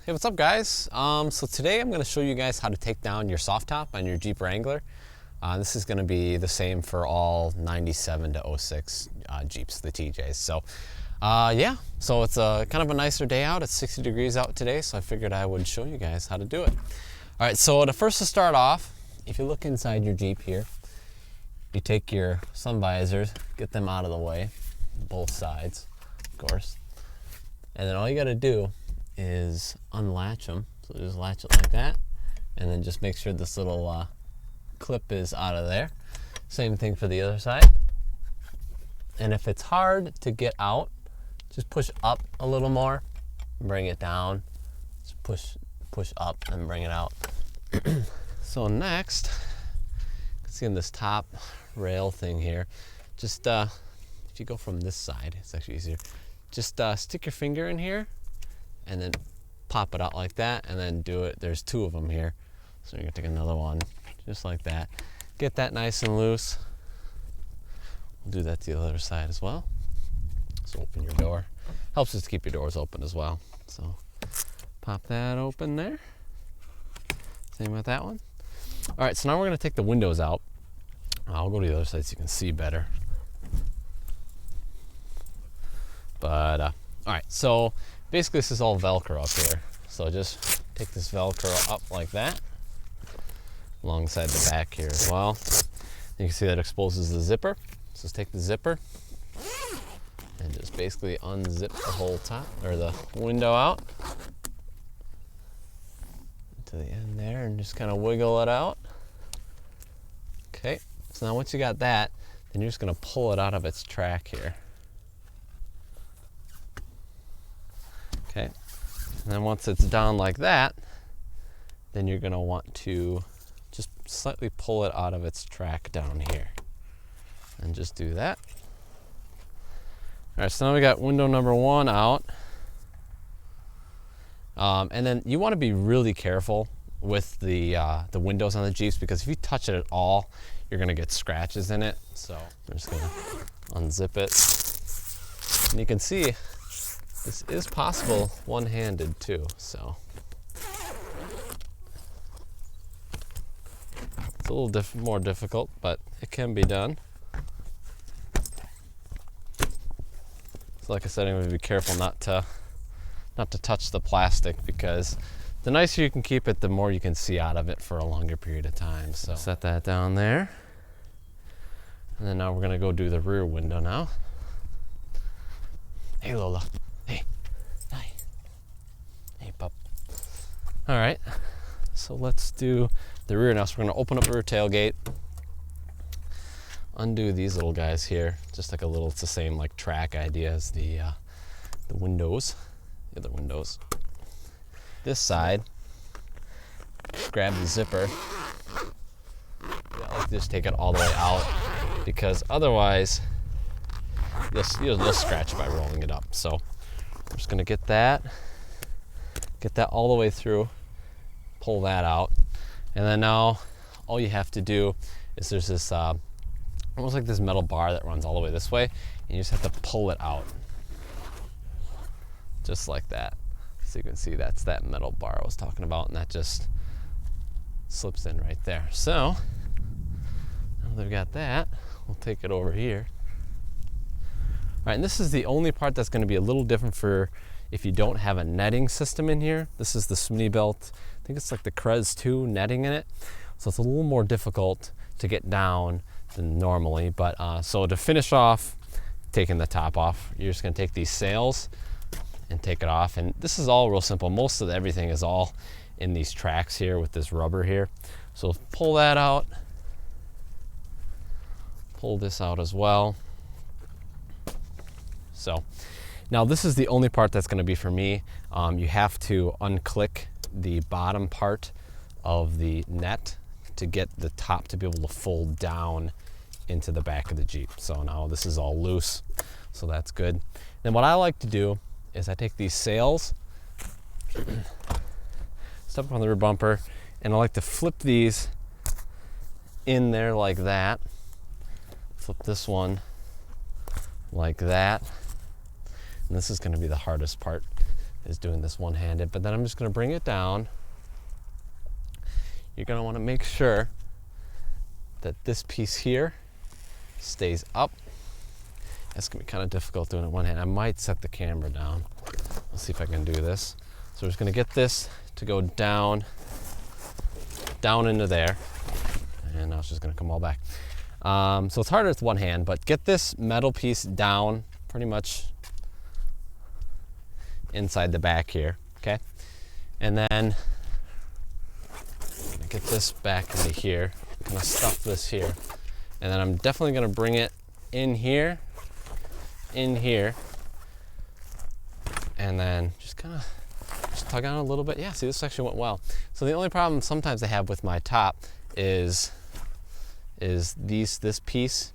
Hey, what's up guys? So today I'm going to show you guys how to take down your soft top on your Jeep Wrangler. This is going to be the same for all 97 to 06 Jeeps, the TJs. So yeah, so it's kind of a nicer day out. It's 60 degrees out today, so I figured I would show you guys how to do it. All right, so to start off, if you look inside your Jeep here, you take your sun visors, get them out of the way, both sides, of course. And then all you got to do is unlatch them. So just latch it like that, and then just make sure this little clip is out of there. Same thing for the other side. And if it's hard to get out, just push up a little more, bring it down. Just push up and bring it out. So next, you can see in this top rail thing here, just if you go from this side, it's actually easier. Just stick your finger in here and then pop it out like that, and then do it. There's two of them here, so you're gonna take another one just like that. Get that nice and loose. We'll do that to the other side as well. So open your door. Helps us to keep your doors open as well. So pop that open there. Same with that one. All right, so now we're gonna take the windows out. I'll go to the other side so you can see better. But all right, so basically this is all Velcro up here. So just take this Velcro up like that, alongside the back here as well. You can see that exposes the zipper. So just take the zipper and just basically unzip the whole top, or the window out to the end there, and just kind of wiggle it out. Okay, so now once you got that, then you're just gonna pull it out of its track here. Okay, and then once it's down like that, then you're gonna want to just slightly pull it out of its track down here. And just do that. All right, so now we got window number one out. And then you wanna be really careful with the windows on the Jeeps, because if you touch it at all, you're gonna get scratches in it. So I'm just gonna unzip it. And you can see, this is possible one-handed too, so. It's a little more difficult, but it can be done. So like I said, I'm gonna be careful not to touch the plastic, because the nicer you can keep it, the more you can see out of it for a longer period of time. So set that down there. And then now we're gonna go do the rear window now. Hey Lola. Hey. Hi. Hey pup. All right, so let's do the rear now. So we're gonna open up the rear tailgate, undo these little guys here, just like a little, it's the same like track idea as the windows, the other windows. This side, grab the zipper. Yeah, I like to just take it all the way out, because otherwise you'll scratch by rolling it up. So I'm just gonna get that all the way through, pull that out, and then now all you have to do is there's this almost like this metal bar that runs all the way this way, and you just have to pull it out just like that. So you can see that's that metal bar I was talking about, and that just slips in right there. So now that we've got that, we'll take it over here. All right, and this is the only part that's going to be a little different for if you don't have a netting system in here. This is the Smitty belt. I think it's like the Krez 2 netting in it. So it's a little more difficult to get down than normally. But so to finish off taking the top off, you're just going to take these sails and take it off. And this is all real simple. Most of everything is all in these tracks here with this rubber here. So pull that out. Pull this out as well. So now this is the only part that's going to be for me. You have to unclick the bottom part of the net to get the top to be able to fold down into the back of the Jeep. So now this is all loose, so that's good. Then what I like to do is I take these sails, step up on the rear bumper, and I like to flip these in there like that. Flip this one like that. And this is going to be the hardest part is doing this one-handed, but then I'm just gonna bring it down. You're gonna wanna make sure that this piece here stays up. That's gonna be kind of difficult doing it one hand. I might set the camera down. Let's see if I can do this. So we're just gonna get this to go down into there, and now it's just gonna come all back. So it's harder with one hand, but get this metal piece down pretty much inside the back here, okay? And then get this back into here, kind of stuff this here, and then I'm definitely gonna bring it in here, and then just kind of tug on a little bit. Yeah, see, this actually went well. So the only problem sometimes I have with my top is this piece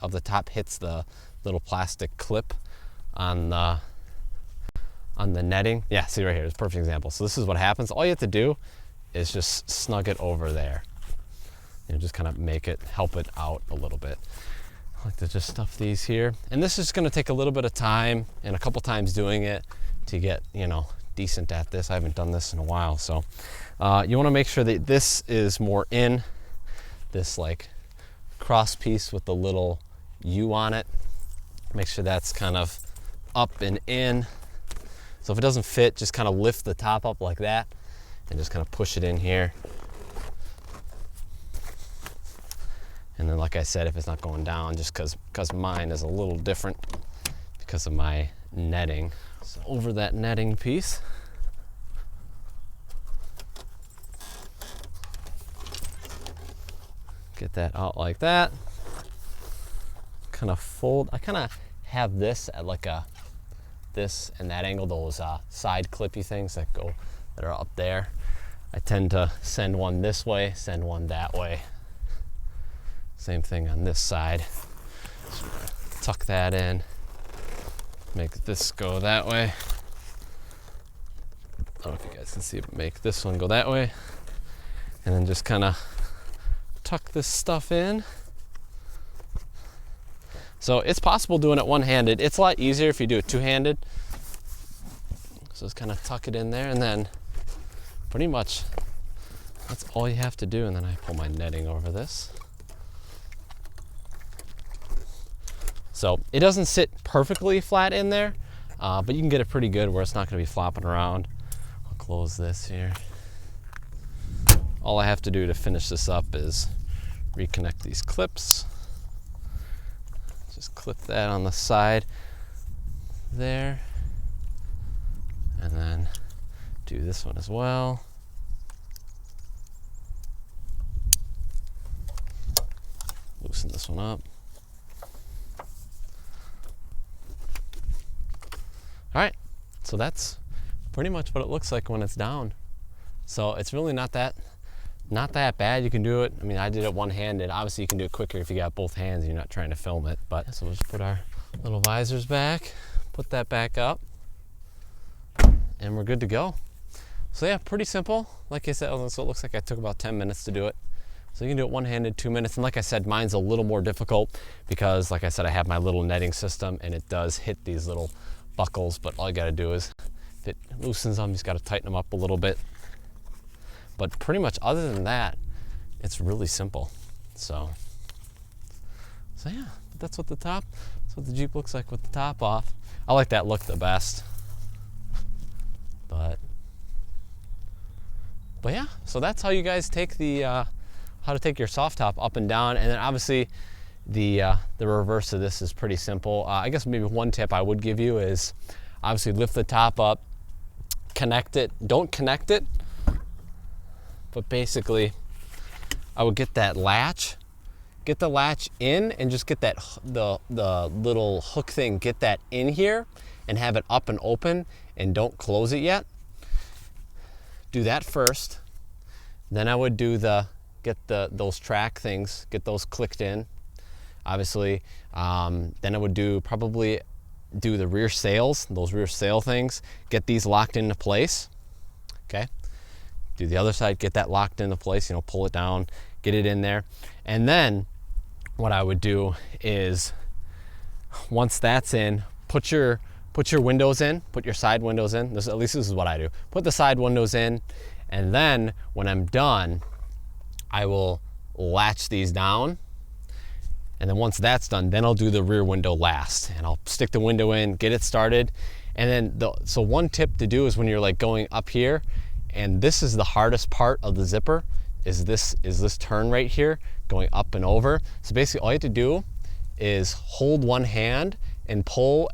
of the top hits the little plastic clip on the netting. Yeah, see right here, it's a perfect example. So this is what happens. All you have to do is just snug it over there. You know, just kind of help it out a little bit. I like to just stuff these here. And this is gonna take a little bit of time and a couple times doing it to get, you know, decent at this. I haven't done this in a while. So you wanna make sure that this is more in this like cross piece with the little U on it. Make sure that's kind of up and in. So if it doesn't fit, just kind of lift the top up like that and just kind of push it in here. And then like I said, if it's not going down, just because mine is a little different because of my netting. So over that netting piece. Get that out like that. Kind of fold. I kind of have this at like this and that angle, those side clippy things that are up there. I tend to send one this way, send one that way. Same thing on this side. So tuck that in, make this go that way. I don't know if you guys can see it, make this one go that way. And then just kind of tuck this stuff in. So it's possible doing it one-handed. It's a lot easier if you do it two-handed. So just kind of tuck it in there, and then pretty much that's all you have to do. And then I pull my netting over this. So it doesn't sit perfectly flat in there, but you can get it pretty good where it's not going to be flopping around. I'll close this here. All I have to do to finish this up is reconnect these clips. Just clip that on the side there, and then do this one as well. Loosen this one up. All right, so that's pretty much what it looks like when it's down. So it's really not that bad. You can do it. I mean, I did it one-handed. Obviously, you can do it quicker if you got both hands and you're not trying to film it. But so we'll just put our little visors back, put that back up, and we're good to go. So yeah, pretty simple. Like I said, so it looks like I took about 10 minutes to do it. So you can do it one-handed, 2 minutes. And like I said, mine's a little more difficult because, like I said, I have my little netting system and it does hit these little buckles, but all you got to do is, if it loosens them, you just got to tighten them up a little bit. But pretty much other than that, it's really simple. So yeah, that's what the Jeep looks like with the top off. I like that look the best. But yeah, so that's how you guys take how to take your soft top up and down. And then obviously the reverse of this is pretty simple. I guess maybe one tip I would give you is obviously lift the top up, connect it. Don't connect it, but basically I would get that latch, get the latch in, and just get that the little hook thing, get that in here and have it up and open, and don't close it yet. Do that first. Then I would do get those track things, get those clicked in. Obviously, then I would probably do the rear sails, those rear sail things, get these locked into place. Okay. Do the other side, get that locked into place, you know, pull it down, get it in there. And then what I would do is, once that's in, put your put your windows in, put your side windows in. At least this is what I do. Put the side windows in, and then when I'm done, I will latch these down. And then once that's done, then I'll do the rear window last. And I'll stick the window in, get it started. And then, so one tip to do is when you're like going up here, and this is the hardest part of the zipper, is this turn right here, going up and over. So basically all you have to do is hold one hand and pull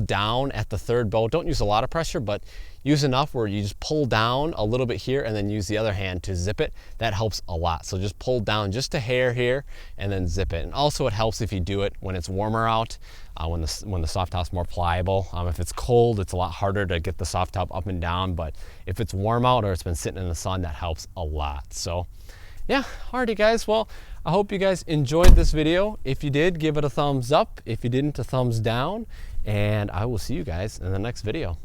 down at the third bolt. Don't use a lot of pressure, but use enough where you just pull down a little bit here and then use the other hand to zip it. That helps a lot. So just pull down just a hair here and then zip it. And also it helps if you do it when it's warmer out, when the soft top's more pliable. If it's cold, it's a lot harder to get the soft top up and down, but if it's warm out or it's been sitting in the sun, that helps a lot. So yeah, alrighty guys, well, I hope you guys enjoyed this video. If you did, give it a thumbs up. If you didn't, a thumbs down. And I will see you guys in the next video.